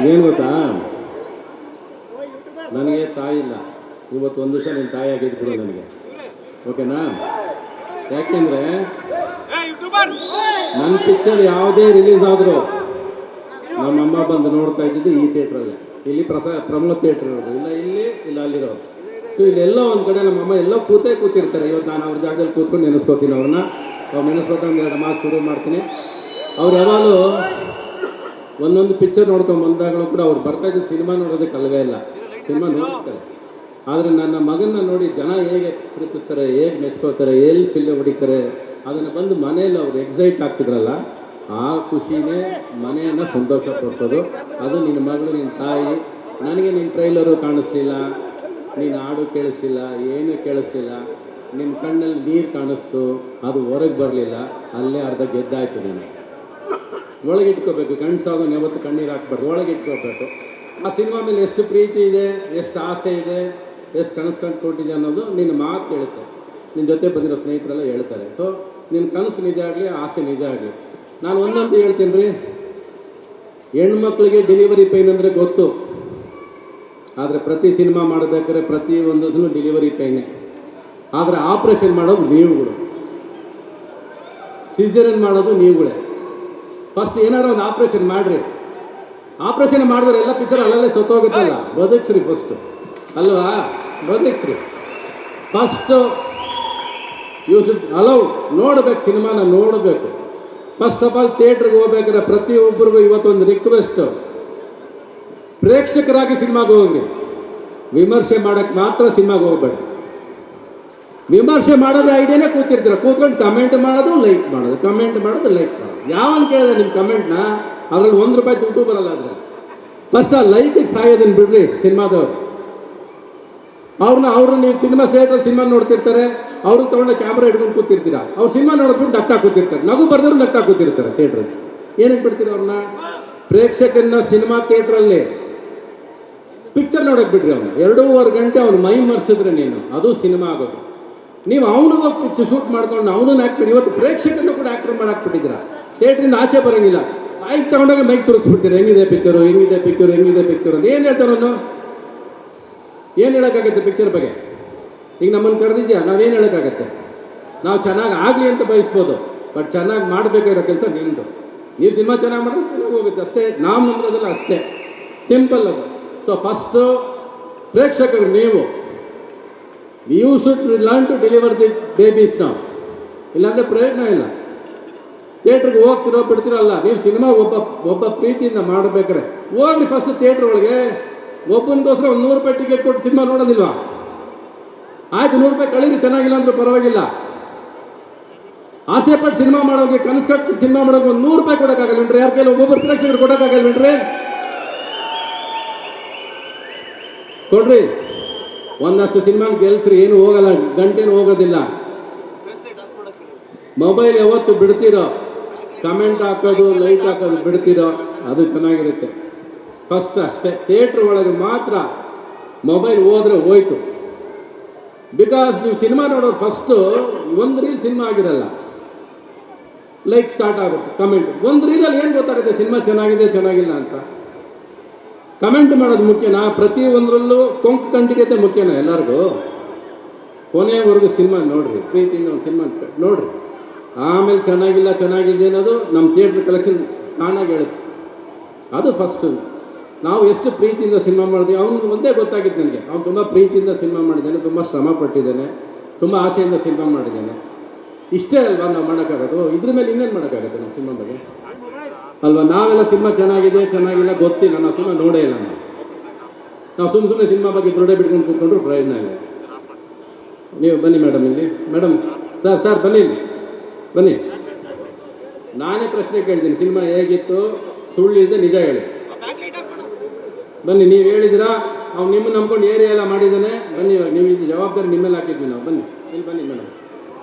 ಏನು ಗೊತ್ತಾ, ನನಗೆ ತಾಯಿ ಇಲ್ಲ. ಇವತ್ತು ಒಂದು ದಿವಸ ನಿನ್ನ ತಾಯಿ ಆಗಿದ್ದು ಕೂಡ ನನಗೆ, ಓಕೆನಾ? ಯಾಕೆಂದರೆ ನನ್ನ ಪಿಕ್ಚರ್ ಯಾವುದೇ ರಿಲೀಸ್ ಆದರೂ ನಮ್ಮಮ್ಮ ಬಂದು ನೋಡ್ತಾ ಇದ್ದಿದ್ದು ಈ ಥಿಯೇಟ್ರಲ್ಲೇ. ಇಲ್ಲಿ ಪ್ರಮೋದ್ ಥಿಯೇಟ್ರ್ ಇರೋದು, ಇಲ್ಲ ಇಲ್ಲಿ, ಇಲ್ಲ ಅಲ್ಲಿರೋದು. ಸೊ ಇಲ್ಲೆಲ್ಲ ಒಂದು ಕಡೆ ನಮ್ಮಮ್ಮ ಎಲ್ಲ ಕೂತಿರ್ತಾರೆ. ಇವತ್ತು ನಾನು ಅವ್ರ ಜಾಗದಲ್ಲಿ ಕೂತ್ಕೊಂಡು ನೆನೆಸ್ಕೋತೀನಿ ಅವ್ರನ್ನ. ಅವ್ರು ನೆನೆಸ್ಕೊತ ಎರಡು ಮಾತು ಶುರು ಮಾಡ್ತೀನಿ. ಅವ್ರು ಯಾವಾಗಲೂ ಒಂದೊಂದು ಪಿಕ್ಚರ್ ನೋಡ್ಕೊಂಡು ಬಂದಾಗಲೂ ಕೂಡ ಅವ್ರು ಬರ್ತಾಯಿದ್ದು ಸಿನಿಮಾ ನೋಡೋದಕ್ಕೆ ಅಲ್ವೇ ಇಲ್ಲ, ಸಿನಿಮಾ ನೋಡ್ತಾರೆ. ಆದರೆ ನನ್ನ ಮಗನ್ನ ನೋಡಿ ಜನ ಹೇಗೆ ಪ್ರೀತಿಸ್ತಾರೆ, ಹೇಗೆ ಮೆಚ್ಕೋತಾರೆ, ಎಲ್ಲಿ ಚಿಲ್ಲೆ ಹೊಡಿತಾರೆ, ಅದನ್ನು ಬಂದು ಮನೆಯಲ್ಲಿ ಅವ್ರು ಎಕ್ಸೈಟ್ ಆಗ್ತಿದ್ರಲ್ಲ, ಆ ಖುಷಿನೇ ಮನೆಯನ್ನು ಸಂತೋಷ ಪಡಿಸೋದು. ಅದು ನಿನ್ನ ಮಗಳು, ನಿನ್ನ ತಾಯಿ. ನನಗೆ ನಿನ್ನ ಟ್ರೈಲರು ಕಾಣಿಸ್ಲಿಲ್ಲ, ನೀನು ಹಾಡು ಕೇಳಿಸ್ಲಿಲ್ಲ, ಏನೂ ಕೇಳಿಸ್ಲಿಲ್ಲ. ನಿಮ್ಮ ಕಣ್ಣಲ್ಲಿ ನೀರು ಕಾಣಿಸ್ತು, ಅದು ಹೊರಗೆ ಬರಲಿಲ್ಲ. ಅಲ್ಲೇ ಅರ್ಧ ಗೆದ್ದಾಯ್ತು. ನೀನು ಒಳಗಿಟ್ಕೋಬೇಕು, ಕಣ್ಸಾಗೋನು ಯಾವತ್ತು ಕಣ್ಣೀರು ಹಾಕ್ಬಾರ್ದು, ಒಳಗಿಟ್ಕೋಬೇಕು. ಆ ಸಿನಿಮಾ ಮೇಲೆ ಎಷ್ಟು ಪ್ರೀತಿ ಇದೆ, ಎಷ್ಟು ಆಸೆ ಇದೆ, ಎಷ್ಟು ಕನಸು ಕಂಡುಕೊಂಡಿದೆ ಅನ್ನೋದು ನಿನ್ನ ಮಾತು ಹೇಳುತ್ತೆ. ನಿನ್ನ ಜೊತೆ ಬಂದಿರೋ ಸ್ನೇಹಿತರೆಲ್ಲ ಹೇಳ್ತಾರೆ. ಸೊ ನಿನ್ನ ಕನಸು ನಿಜ ಆಗಲಿ, ಆಸೆ ನಿಜ ಆಗಲಿ. ನಾನು ಒಂದೊಂದು ಹೇಳ್ತೀನಿ ರೀ, ಹೆಣ್ಮಕ್ಳಿಗೆ ಡೆಲಿವರಿ ಪೈನ್ ಅಂದರೆ ಗೊತ್ತು. ಆದರೆ ಪ್ರತಿ ಸಿನಿಮಾ ಮಾಡಬೇಕಾದ್ರೆ ಪ್ರತಿ ಒಂದು ದಿವಸನೂ ಡೆಲಿವರಿ ಪೈನೇ. ಆದರೆ ಆಪ್ರೇಷನ್ ಮಾಡೋದು ನೀವುಗಳು, ಸಿಸೇರಿಯನ್ ಮಾಡೋದು ನೀವುಗಳೇ. ಫಸ್ಟ್ ಏನಾದ್ರು ಒಂದು ಆಪ್ರೇಷನ್ ಮಾಡಿರಿ. ಆಪ್ರೇಷನ್ ಮಾಡಿದ್ರೆ ಎಲ್ಲ ಪಿಕ್ಚರ್ ಅಲ್ಲಲ್ಲೇ ಸತ್ತೋಗುತ್ತಲ್ಲ. ಬದುಕ್ಸ್ರಿ ಫಸ್ಟು, ಅಲ್ವಾ? ಬದುಕ್ಸ್ರಿ ಫಸ್ಟು. ಯು ಶುಡ್ ಅಲೌ, ನೋಡ್ಬೇಕು, ಸಿನಿಮಾನ ನೋಡಬೇಕು. ಫಸ್ಟ್ ಆಫ್ ಆಲ್ ಥಿಯೇಟ್ರಿಗೆ ಹೋಗ್ಬೇಕಾದ್ರೆ ಪ್ರತಿಯೊಬ್ಬರಿಗೂ ಇವತ್ತೊಂದು ರಿಕ್ವೆಸ್ಟು, ಪ್ರೇಕ್ಷಕರಾಗಿ ಸಿನಿಮಾಗೆ ಹೋಗ್ರಿ. ವಿಮರ್ಶೆ ಮಾಡೋಕ್ಕೆ ಮಾತ್ರ ಸಿನಿಮಾಗೆ ಹೋಗ್ಬೇಡಿ. ವಿಮರ್ಶೆ ಮಾಡೋದು ಐಡಿಯಾನೇ ಕೂತಿರ್ತೀರ, ಕೂತ್ಕೊಂಡು ಕಮೆಂಟ್ ಮಾಡೋದು, ಲೈಕ್ ಮಾಡೋದು, ಕಮೆಂಟ್ ಮಾಡೋದು, ಲೈಕ್ ಮಾಡೋದು. ಯಾವನ್ ಕೇಳಿದೆ ನಿಮ್ಮ ಕಮೆಂಟ್ನ? ಅದರಲ್ಲಿ ₹1 ದುಡ್ಡು ಬರಲ್ಲ. ಆದರೆ ಫಸ್ಟ್ ಆ ಲೈಕಿಗೆ ಸಾಯೋದನ್ನು ಬಿಡ್ರಿ ಸಿನಿಮಾದವ್ರು. ಅವ್ರನ್ನ ನೀವು ಸಿನಿಮಾ ಥಿಯೇಟ್ರಲ್ಲಿ ಸಿನಿಮಾ ನೋಡ್ತಿರ್ತಾರೆ, ಅವರು ತೊಗೊಂಡು ಕ್ಯಾಮ್ರಾ ಹಿಡ್ಕೊಂಡು ಕೂತಿರ್ತೀರ. ಅವ್ರು ಸಿನಿಮಾ ನೋಡ್ಬಿಟ್ಟು ನಗ್ತಾ ಕೂತಿರ್ತಾರೆ, ನಗು ಬರ್ದವ್ರು ನಗ್ತಾ ಕೂತಿರ್ತಾರೆ ಥಿಯೇಟ್ರಲ್ಲಿ. ಏನಕ್ಕೆ ಬಿಡ್ತೀರ ಅವ್ರನ್ನ? ಪ್ರೇಕ್ಷಕರನ್ನ ಸಿನಿಮಾ ಥಿಯೇಟ್ರಲ್ಲಿ ಪಿಕ್ಚರ್ ನೋಡೋಕೆ ಬಿಡ್ರಿ. ಅವನು 2.5 ಗಂಟೆ ಅವ್ನು ಮೈ ಮರ್ಸಿದ್ರೆ ನೀನು, ಅದು ಸಿನಿಮಾ ಆಗೋದು. ನೀವು ಅವನಿಗೂ ಪಿಕ್ಚರ್ ಶೂಟ್ ಮಾಡ್ಕೊಂಡು ಅವನನ್ನು ಆ್ಯಕ್ಟ್ ಮಾಡಿ ಇವತ್ತು ಪ್ರೇಕ್ಷಕರನ್ನು ಕೂಡ ಆ್ಯಕ್ಟರ್ ಮಾಡಾಕ್ಬಿಟ್ಟಿದ್ದೀರಾ. ಥಿಯೇಟ್ರಿಂದ ಆಚೆ ಬರೋಂಗಿಲ್ಲ, ಮೈಕ್ ತಗೊಂಡಾಗ ಮೈಕ್ ತುರುಗಿಸ್ಬಿಡ್ತೀರ. ಹೆಂಗಿದೆ ಪಿಕ್ಚರು, ಹೆಂಗಿದೆ ಪಿಕ್ಚರು, ಹೆಂಗಿದೆ ಪಿಕ್ಚರು ಅಂತ ಏನು ಹೇಳ್ತಾರೆ ಅವನು? ಏನು ಹೇಳೋಕ್ಕಾಗತ್ತೆ ಪಿಕ್ಚರ್ ಬಗ್ಗೆ? ಈಗ ನಮ್ಮನ್ನು ಕರೆದಿದ್ಯಾ, ನಾವೇನು ಹೇಳೋಕ್ಕಾಗತ್ತೆ? ನಾವು ಚೆನ್ನಾಗಿ ಆಗಲಿ ಅಂತ ಬಯಸ್ಬೋದು, ಬಟ್ ಚೆನ್ನಾಗಿ ಮಾಡಬೇಕಾಗಿರೋ ಕೆಲಸ ನಿಮ್ಮದು. ನೀವು ಸಿನಿಮಾ ಚೆನ್ನಾಗಿ ಮಾಡಿದ್ರೆ ಚೆನ್ನಾಗಿ ಹೋಗುತ್ತೆ ಅಷ್ಟೇ. ನಾವು ನಂಬರೋದಲ್ಲ, ಅಷ್ಟೇ ಸಿಂಪಲ್ ಅದು. ಸೊ ಫಸ್ಟು ಪ್ರೇಕ್ಷಕರು ನೀವು, you should learn to deliver the babies ನಾವು, ಇಲ್ಲಾಂದರೆ ಪ್ರಯೋಜನ ಇಲ್ಲ. ಥಿಯೇಟ್ರಿಗೆ ಹೋಗ್ತಿರೋ ಬಿಡ್ತಿರೋ ಅಲ್ಲ. ನೀವು ಸಿನಿಮಾ ಒಬ್ಬ ಪ್ರೀತಿಯಿಂದ ಮಾಡಬೇಕಾರೆ ಹೋಗ್ರಿ ಫಸ್ಟ್ ಥಿಯೇಟ್ರ್ ಒಳಗೆ. ಒಬ್ಬನಿಗೋಸ್ಕರ ಒಂದು ₹100 ಟಿಕೆಟ್ ಕೊಟ್ಟು ಸಿನಿಮಾ ನೋಡೋದಿಲ್ವಾ? ಆಯ್ತು, ₹100 ಕಳೀರಿ, ಚೆನ್ನಾಗಿಲ್ಲ ಅಂದ್ರೂ ಪರವಾಗಿಲ್ಲ. ಆಸೆ ಪಟ್ಟು ಸಿನಿಮಾ ಮಾಡೋರಿಗೆ, ಕನಸು ಕಟ್ಟು ಸಿನಿಮಾ ಮಾಡೋಕೆ ಒಂದು ₹100 ಕೊಡೋಕ್ಕಾಗಲ್ವೇನ್ರಿ? ಯಾರ ಕೈಲಿ ಒಬ್ಬೊಬ್ಬರು ಪ್ರೇಕ್ಷಕರು ಕೊಡೋಕ್ಕಾಗಲ್ವೇನ್ರಿ? ಕೊಡ್ರಿ. ಒಂದಷ್ಟು ಸಿನಿಮಾ ಗೆಲ್ಸ್ರಿ, ಏನು ಹೋಗಲ್ಲ, ಗಂಟೆನೂ ಹೋಗೋದಿಲ್ಲ. ಮೊಬೈಲ್ ಯಾವತ್ತು ಬಿಡ್ತೀರೋ, ಕಮೆಂಟ್ ಹಾಕೋದು, ಲೈಕ್ ಹಾಕೋದು ಬಿಡ್ತೀರೋ, ಅದು ಚೆನ್ನಾಗಿರುತ್ತೆ. ಫಸ್ಟ್ ಅಷ್ಟೇ. ಥಿಯೇಟ್ರ್ ಒಳಗೆ ಮಾತ್ರ ಮೊಬೈಲ್ ಹೋದ್ರೆ ಹೋಯ್ತು. ಬಿಕಾಸ್ ನೀವು ಸಿನಿಮಾ ನೋಡೋದು ಫಸ್ಟು ಒಂದು ರೀಲ್ ಸಿನಿಮಾ ಆಗಿರಲ್ಲ, ಲೈಕ್ ಸ್ಟಾರ್ಟ್ ಆಗುತ್ತೆ, ಕಮೆಂಟ್. ಒಂದು ರೀಲಲ್ಲಿ ಏನು ಗೊತ್ತಾಗುತ್ತೆ ಸಿನಿಮಾ ಚೆನ್ನಾಗಿದೆ ಚೆನ್ನಾಗಿಲ್ಲ ಅಂತ? ಕಮೆಂಟ್ ಮಾಡೋದು ಮುಖ್ಯನಾ? ಪ್ರತಿಯೊಂದರಲ್ಲೂ ಕೊಂಕು ಕಂಡಿಡಿಯೋದೇ ಮುಖ್ಯನಾ ಎಲ್ಲರಿಗೂ? ಕೊನೆಯವರೆಗೂ ಸಿನಿಮಾ ನೋಡ್ರಿ, ಪ್ರೀತಿಯಿಂದ ಒಂದು ಸಿನಿಮಾ ನೋಡ್ರಿ. ಆಮೇಲೆ ಚೆನ್ನಾಗಿಲ್ಲ ಚೆನ್ನಾಗಿದೆ ಅನ್ನೋದು ನಮ್ಮ ಥಿಯೇಟ್ರ್ ಕಲೆಕ್ಷನ್ ತಾನಾಗಿ ಹೇಳುತ್ತೆ. ಅದು ಫಸ್ಟು. ನಾವು ಎಷ್ಟು ಪ್ರೀತಿಯಿಂದ ಸಿನಿಮಾ ಮಾಡಿದ್ವಿ, ಅವ್ನಿಗೆ ಒಂದೇ ಗೊತ್ತಾಗಿತ್ತು ನನಗೆ. ಅವ್ನು ತುಂಬ ಪ್ರೀತಿಯಿಂದ ಸಿನಿಮಾ ಮಾಡಿದ್ದಾನೆ, ತುಂಬ ಶ್ರಮ ಪಟ್ಟಿದ್ದಾನೆ, ತುಂಬ ಆಸೆಯಿಂದ ಸಿನಿಮಾ ಮಾಡಿದ್ದಾನೆ. ಇಷ್ಟೇ ಅಲ್ವಾ ನಾವು ಮಾಡೋಕ್ಕಾಗೋದು? ಇದ್ರ ಮೇಲೆ ಇನ್ನೇನು ಮಾಡೋಕ್ಕಾಗುತ್ತೆ ನಮ್ಮ ಸಿನಿಮಾ ಬಗ್ಗೆ ಅಲ್ವಾ? ನಾವೆಲ್ಲ ಸಿನಿಮಾ ಚೆನ್ನಾಗಿದೆ ಚೆನ್ನಾಗಿಲ್ಲ ಗೊತ್ತಿಲ್ಲ, ನಾವು ಸಿನಿಮಾ ನೋಡೇ ಇಲ್ಲ. ನಾವು ಸುಮ್ಮನೆ ಸಿನಿಮಾ ಬಗ್ಗೆ ದೊಡ್ಡ ಬಿಟ್ಕೊಂಡು ಕೂತ್ಕೊಂಡ್ರು ಪ್ರಯೋಜನ ಇಲ್ಲ. ನೀವು ಬನ್ನಿ ಮೇಡಮ್, ಇಲ್ಲಿ ಮೇಡಮ್, ಸರ್ ಬನ್ನಿ, ಬನ್ನಿ. ನಾನೇ ಪ್ರಶ್ನೆ ಕೇಳ್ತೀನಿ, ಸಿನಿಮಾ ಹೇಗಿತ್ತು? ಸುಳ್ಳು ಇಲ್ಲದೆ ನಿಜ ಹೇಳಿ. ಬನ್ನಿ, ನೀವು ಹೇಳಿದಿರಾ, ಅವ್ನು ನಿಮ್ಮನ್ನು ನಂಬ್ಕೊಂಡು ಏರಿಯಾ ಎಲ್ಲ ಮಾಡಿದ್ದಾನೆ. ಬನ್ನಿ, ಇವಾಗ ನೀವು ಇದು ಜವಾಬ್ದಾರಿ ನಿಮ್ಮೆಲ್ಲ ಹಾಕಿದ್ವಿ ನಾವು. ಬನ್ನಿ, ಇಲ್ಲಿ ಬನ್ನಿ ಮೇಡಮ್,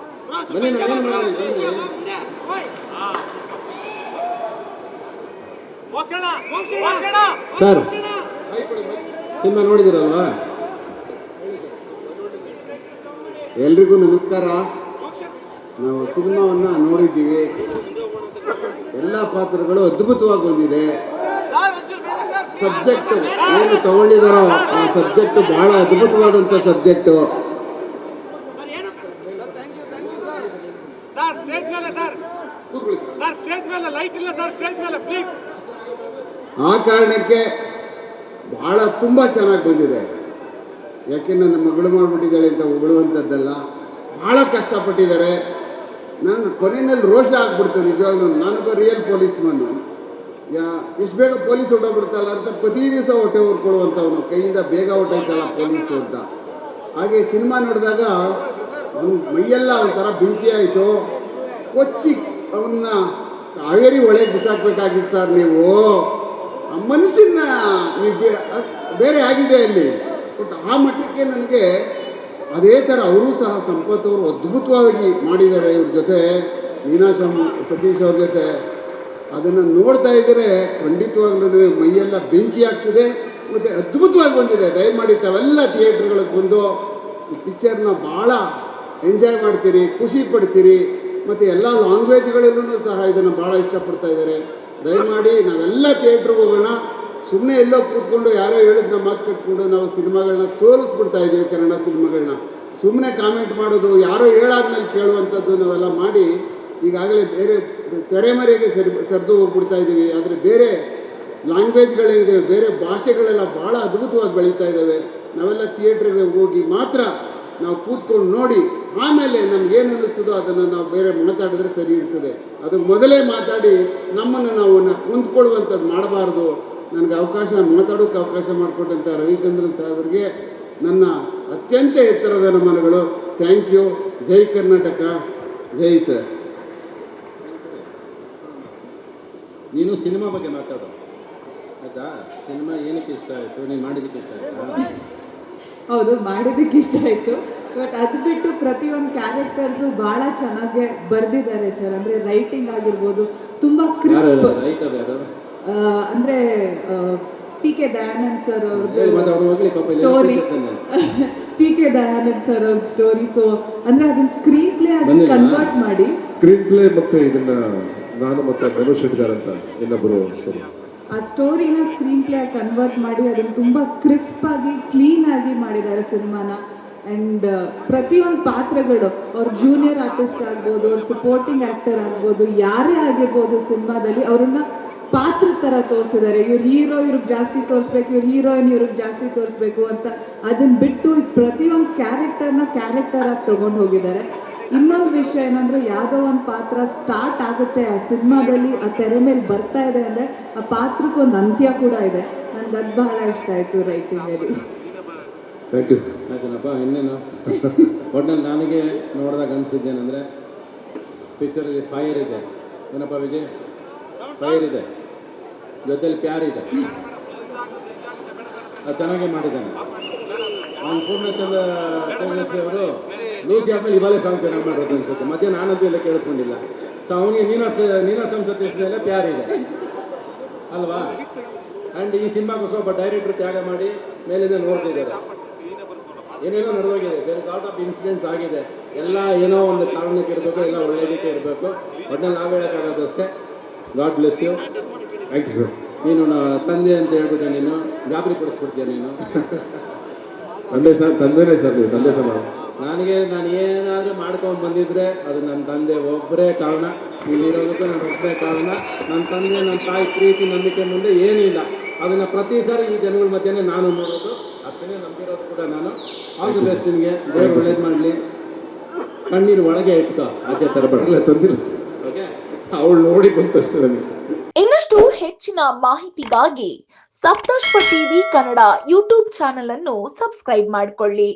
ಬನ್ನಿ. ಸರ್, ಸಿನಿಮಾ ನೋಡಿದಿರಲ್ವಾ? ಎಲ್ರಿಗೂ ನಮಸ್ಕಾರ. ನಾವು ಸಿನಿಮಾವನ್ನು ನೋಡಿದ್ದೀವಿ. ಎಲ್ಲ ಪಾತ್ರಗಳು ಅದ್ಭುತವಾಗಿ ಬಂದಿದೆ. ಸಬ್ಜೆಕ್ಟ್ ಏನು ತಗೊಂಡಿದಾರೋ ಆ ಸಬ್ಜೆಕ್ಟ್ ಬಹಳ ಅದ್ಭುತವಾದಂಥ ಸಬ್ಜೆಕ್ಟು. ಸರ್ ಸ್ಟೇಜ್ ಮೇಲೆ ಸರ್ ಸ್ಟೇಜ್ ಮೇಲೆ ಲೈಟ್ ಇಲ್ಲ ಸರ್, ಸ್ಟೇಜ್ ಮೇಲೆ ಪ್ಲೀಸ್. ಆ ಕಾರಣಕ್ಕೆ ಬಹಳ ತುಂಬ ಚೆನ್ನಾಗಿ ಬಂದಿದೆ. ಯಾಕೆಂದ್ರೆ ನನ್ನ ಮಗಳು ಮಾಡಿಬಿಟ್ಟಿದ್ದಾಳೆ ಅಂತ ಹೊಗಳುವಂಥದ್ದಲ್ಲ, ಭಾಳ ಕಷ್ಟಪಟ್ಟಿದ್ದಾರೆ. ನಾನು ಕೊನೆಯಲ್ಲಿ ರೋಷ ಆಗ್ಬಿಡ್ತು ನಿಜವಾಗ್ಲೂ. ನಾನೊಬ್ಬ ರಿಯಲ್ ಪೊಲೀಸ್ಮನ್ನು, ಎಷ್ಟು ಬೇಗ ಪೊಲೀಸ್ ಹೊಟ್ಟೋಗ್ಬಿಡ್ತಲ್ಲ ಅಂತ ಪ್ರತಿ ದಿವಸ ಹೊಟ್ಟೆ ಹೊರ್ಕೊಳ್ಳುವಂಥವನು, ಕೈಯಿಂದ ಬೇಗ ಹೊಟ್ಟೋಯ್ತಲ್ಲ ಪೊಲೀಸು ಅಂತ. ಹಾಗೆ ಸಿನಿಮಾ ನೋಡಿದಾಗ ಅವನು ಮೈಯೆಲ್ಲ ಒಂಥರ ಬೆಂಕಿ ಆಯಿತು. ಕೊಚ್ಚಿ ಅವನ್ನ ಕಾವೇರಿ ಒಳಗೆ ಬಿಸಾಕ್ಬೇಕಾಗಿತ್ತು ಸರ್. ನೀವು ಆ ಮನುಷ್ಯನ ನೀವು ಬೇರೆ ಆಗಿದೆ ಅಲ್ಲಿ. ಬಟ್ ಆ ಮಟ್ಟಕ್ಕೆ ನನಗೆ ಅದೇ ಥರ ಅವರು ಸಹ ಸಂಪತ್ ಅವರು ಅದ್ಭುತವಾಗಿ ಮಾಡಿದ್ದಾರೆ. ಇವ್ರ ಜೊತೆ ಸತೀಶ್ ಅವ್ರ ಜೊತೆ ಅದನ್ನು ನೋಡ್ತಾ ಇದ್ದರೆ ಖಂಡಿತವಾಗ್ಲೂ ಮೈಯೆಲ್ಲ ಬೆಂಕಿ ಆಗ್ತಿದೆ ಮತ್ತು ಅದ್ಭುತವಾಗಿ ಬಂದಿದೆ. ದಯಮಾಡಿ ತಾವೆಲ್ಲ ಥಿಯೇಟ್ರ್ಗಳಿಗೆ ಬಂದು ಈ ಪಿಕ್ಚರ್ನ ಭಾಳ ಎಂಜಾಯ್ ಮಾಡ್ತೀರಿ, ಖುಷಿ ಪಡ್ತೀರಿ. ಮತ್ತು ಎಲ್ಲ ಲ್ಯಾಂಗ್ವೇಜ್ಗಳಲ್ಲೂ ಸಹ ಇದನ್ನು ಭಾಳ ಇಷ್ಟಪಡ್ತಾ ಇದ್ದಾರೆ. ದಯಮಾಡಿ ನಾವೆಲ್ಲ ಥಿಯೇಟ್ರಿಗೆ ಹೋಗೋಣ. ಸುಮ್ಮನೆ ಎಲ್ಲೋ ಕೂತ್ಕೊಂಡು ಯಾರೋ ಹೇಳಿದ್ನ ಮಾತು ಕಟ್ಕೊಂಡು ನಾವು ಸಿನಿಮಾಗಳನ್ನ ಸೋಲಿಸ್ಬಿಡ್ತಾ ಇದ್ದೀವಿ. ಕನ್ನಡ ಸಿನಿಮಾಗಳನ್ನ ಸುಮ್ಮನೆ ಕಾಮೆಂಟ್ ಮಾಡೋದು, ಯಾರೋ ಹೇಳಾದ್ಮೇಲೆ ಕೇಳುವಂಥದ್ದು ನಾವೆಲ್ಲ ಮಾಡಿ ಈಗಾಗಲೇ ಬೇರೆ ತೆರೆಮರೆಗೆ ಸರಿದು ಹೋಗ್ಬಿಡ್ತಾ ಇದ್ದೀವಿ. ಆದರೆ ಬೇರೆ ಲ್ಯಾಂಗ್ವೇಜ್ಗಳೇನಿದೆ, ಬೇರೆ ಭಾಷೆಗಳೆಲ್ಲ ಭಾಳ ಅದ್ಭುತವಾಗಿ ಬೆಳೀತಾ ಇದ್ದಾವೆ. ನಾವೆಲ್ಲ ಥಿಯೇಟ್ರಿಗೆ ಹೋಗಿ ಮಾತ್ರ ನಾವು ಕೂತ್ಕೊಂಡು ನೋಡಿ ಆಮೇಲೆ ನಮಗೇನು ಅನ್ನಿಸ್ತದೋ ಅದನ್ನು ನಾವು ಬೇರೆ ಮಾತಾಡಿದ್ರೆ ಸರಿ ಇರ್ತದೆ. ಅದಕ್ಕೆ ಮೊದಲೇ ಮಾತಾಡಿ ನಮ್ಮನ್ನು ನಾವು ಹೊಂದ್ಕೊಳ್ಳುವಂಥದ್ದು ಮಾಡಬಾರ್ದು. ನನಗೆ ಮಾತಾಡೋಕ್ಕೆ ಅವಕಾಶ ಮಾಡಿಕೊಟ್ಟಂಥ ರವಿಚಂದ್ರನ್ ಸಾಹೇಬರಿಗೆ ನನ್ನ ಅತ್ಯಂತ ಎತ್ತರದ ನಮನಗಳು. Thank you. ಜೈ ಕರ್ನಾಟಕ, ಜೈ ಸರ್. ನೀನು ಸಿನಿಮಾ ಬಗ್ಗೆ ಮಾತಾಡು ಆಯ್ತಾ? ಸಿನಿಮಾ ಏನಕ್ಕೆ ಇಷ್ಟ ಆಯಿತು? ನೀನು ಮಾಡಿದ್ದಕ್ಕೆ ಇಷ್ಟ ಆಯಿತಾ? ಹೌದು, ಮಾಡಿದ್ದಕ್ಕೆ ಇಷ್ಟ ಆಯಿತು. ಬಟ್ ಅದು ಬಿಟ್ಟು ಪ್ರತಿಯೊಂದು ಕ್ಯಾರೆಕ್ಟರ್ಸು ಭಾಳ ಚೆನ್ನಾಗಿ ಬರೆದಿದ್ದಾರೆ ಸರ್. ಅಂದರೆ ರೈಟಿಂಗ್ ಆಗಿರ್ಬೋದು, ತುಂಬ ಕ್ರಿಸ್ಪ್. ಅಂದರೆ ಟಿ ಕೆ ದಯಾನಂದ್ ಸರ್ ಅವ್ರದ್ದು story, T K Dayanand sir ಅವ್ರ ಸ್ಟೋರಿ. ಸೊ ಅಂದರೆ ಅದನ್ನ ಸ್ಕ್ರೀನ್ ಪ್ಲೇ ಆಗಿ ಕನ್ವರ್ಟ್ ಮಾಡಿ, ಸ್ಕ್ರೀನ್ ಪ್ಲೇ ಮತ್ತು ಇದನ್ನ ನಾನು ಮತ್ತು ಮನೋಜ್ ಶೆಟ್ಗಾರ್ ಅಂತ ಇನ್ನೊಬ್ಬರು ಆ ಸ್ಟೋರಿನ ಸ್ಕ್ರೀನ್ ಪ್ಲೇ ಆಗಿ ಕನ್ವರ್ಟ್ ಮಾಡಿ ಅದನ್ನು ತುಂಬ ಕ್ರಿಸ್ಪ್ ಆಗಿ ಕ್ಲೀನ್ ಆಗಿ ಮಾಡಿದ್ದಾರೆ ಸಿನಿಮಾನ. ಆ್ಯಂಡ್ ಪ್ರತಿಯೊಂದು ಪಾತ್ರಗಳು, ಅವ್ರ ಜೂನಿಯರ್ ಆರ್ಟಿಸ್ಟ್ ಆಗ್ಬೋದು, ಅವ್ರ ಸಪೋರ್ಟಿಂಗ್ ಆ್ಯಕ್ಟರ್ ಆಗ್ಬೋದು, ಯಾರೇ ಆಗಿರ್ಬೋದು, ಸಿನಿಮಾದಲ್ಲಿ ಅವ್ರನ್ನ ಪಾತ್ರ ಥರ ತೋರಿಸಿದ್ದಾರೆ. ಇವ್ರು ಹೀರೋ ಇವ್ರಿಗೆ ಜಾಸ್ತಿ ತೋರಿಸ್ಬೇಕು, ಇವ್ರು ಹೀರೋಯಿನ್ ಇವ್ರಿಗೆ ಜಾಸ್ತಿ ತೋರಿಸ್ಬೇಕು ಅಂತ ಅದನ್ನು ಬಿಟ್ಟು ಪ್ರತಿಯೊಂದು ಕ್ಯಾರೆಕ್ಟರ್ನ ಕ್ಯಾರೆಕ್ಟರಾಗಿ ತೊಗೊಂಡು ಹೋಗಿದ್ದಾರೆ. ಇನ್ನೊಂದು ವಿಷಯ ಏನಂದರೆ, ಯಾವುದೋ ಒಂದು ಪಾತ್ರ ಸ್ಟಾರ್ಟ್ ಆಗುತ್ತೆ ಆ ಸಿನಿಮಾದಲ್ಲಿ, ಆ ತೆರೆ ಮೇಲೆ ಬರ್ತಾ ಇದೆ ಅಂದರೆ ಆ ಪಾತ್ರಕ್ಕೊಂದು ಅಂತ್ಯ ಕೂಡ ಇದೆ. ನನಗೆ ಅದು ಬಹಳ ಇಷ್ಟ ಆಯಿತು ರೈಟಿಂಗಲ್ಲಿ. Thank you. ಆಯ್ತನಪ್ಪ. ಇನ್ನೇನು ಒಟ್ಟಿನಲ್ಲಿ ನನಗೆ ನೋಡಿದಾಗ ಅನಿಸಿದ್ದೇನೆಂದರೆ, ಪಿಕ್ಚರಲ್ಲಿ ಫೈರ್ ಇದೆ. ಏನಪ್ಪ ವಿಜಯ್? ಫೈರ್ ಇದೆ, ಜೊತೆಲಿ ಪ್ಯಾರ್ ಇದೆ. ಅದು ಚೆನ್ನಾಗೇ ಮಾಡಿದ್ದಾನೆ ಅವ್ನು. ಪೂರ್ಣಚಂದ್ರ ಚಂದ್ರಶ್ರೀ ಅವರು ಲೂಸಿ ಆದಮೇಲೆ ಇವಾಗಲೇ ಸಾಂಗ್ ಚೆನ್ನಾಗಿ ಮಾಡೋದು ಅನ್ಸುತ್ತೆ. ಮಧ್ಯ ನಾನಂತೂ ಎಲ್ಲ ಕೇಳಿಸ್ಕೊಂಡಿಲ್ಲ. ಸೊ ಅವನಿಗೆ ನೀನಾಸಂ ಸತೀಶ್ ಮೇಲೆ ಪ್ಯಾರ್ ಇದೆ ಅಲ್ವಾ? ಆ್ಯಂಡ್ ಈ ಸಿನಿಮಾಗೋಸ್ಕರ ಒಬ್ಬ ಡೈರೆಕ್ಟ್ರ್ ತ್ಯಾಗ ಮಾಡಿ ಮೇಲಿಂದ ನೋಡ್ತಿದ್ದಾರೆ. ಏನೇನೋ ನಡೆದೋಗಿದೆ, ಬೇರೆ ಲಾಟ್ ಆಫ್ ಇನ್ಸಿಡೆಂಟ್ಸ್ ಆಗಿದೆ. ಎಲ್ಲ ಏನೋ ಒಂದು ಕಾರಣಕ್ಕೆ ಇರಬೇಕು, ಎಲ್ಲ ಒಳ್ಳೆಯದಕ್ಕೆ ಇರಬೇಕು. ಒಟ್ಟಿನಲ್ಲಿ ನಾವು ಹೇಳೋಕ್ಕಾಗೋದು ಅಷ್ಟೇ. God bless you. Thank you sir. ನೀನು ತಂದೆ ಅಂತ ಹೇಳ್ಬಿಟ್ಟೆ, ನೀನು ಗಾಬರಿ ಪಡಿಸ್ಬಿಡ್ತೀಯ ನೀನು. ತಂದೆ ಸರ್, ತಂದೆನೇ ಸರ್ ನೀವು, ತಂದೆ ಸರ್. ನಾನು ಏನಾದರೂ ಮಾಡ್ಕೊಂಡು ಬಂದಿದ್ರೆ ಅದು ನನ್ನ ತಂದೆ ಒಬ್ಬರೇ ಕಾರಣ. ಇಲ್ಲಿರೋದಕ್ಕೂ ನನ್ನ ಒಬ್ಬರೇ ಕಾರಣ. ನನ್ನ ತಂದೆ, ನನ್ನ ತಾಯಿ ಪ್ರೀತಿ ನಂಬಿಕೆ ಮುಂದೆ ಏನೂ ಇಲ್ಲ. ಅದನ್ನು ಪ್ರತಿ ಸಾರಿ ಈ ಜನಗಳ ಮಧ್ಯೆ ನಾನು ನೋಡೋದು, ಅಷ್ಟೇ ನಂಬಿರೋದು ಕೂಡ ನಾನು. ಆಲ್ ದಿ ಬೆಸ್ಟ್ ನಿಮಗೆ. ದೇವರು ಒಳ್ಳೇದು ಮಾಡಲಿ. ಕಣ್ಣೀರು ಒಳಗೆ ಇಟ್ಕೋ, ಆಚೆ ತರಬೇಡ. ತಂದಿಲ್ಲ ಸರ್. ಓಕೆ, ಅವಳು ನೋಡಿ ಬಂತಷ್ಟೇ ನನಗೆ. ಇನ್ನಷ್ಟು ಹೆಚ್ಚಿನ ಮಾಹಿತಿಗಾಗಿ ಸಪ್ತರ್ಷಿ ಟಿವಿ ಕನ್ನಡ ಯೂಟ್ಯೂಬ್ ಚಾನೆಲ್ ಅನ್ನು ಸಬ್ಸ್ಕ್ರೈಬ್ ಮಾಡಿಕೊಳ್ಳಿ.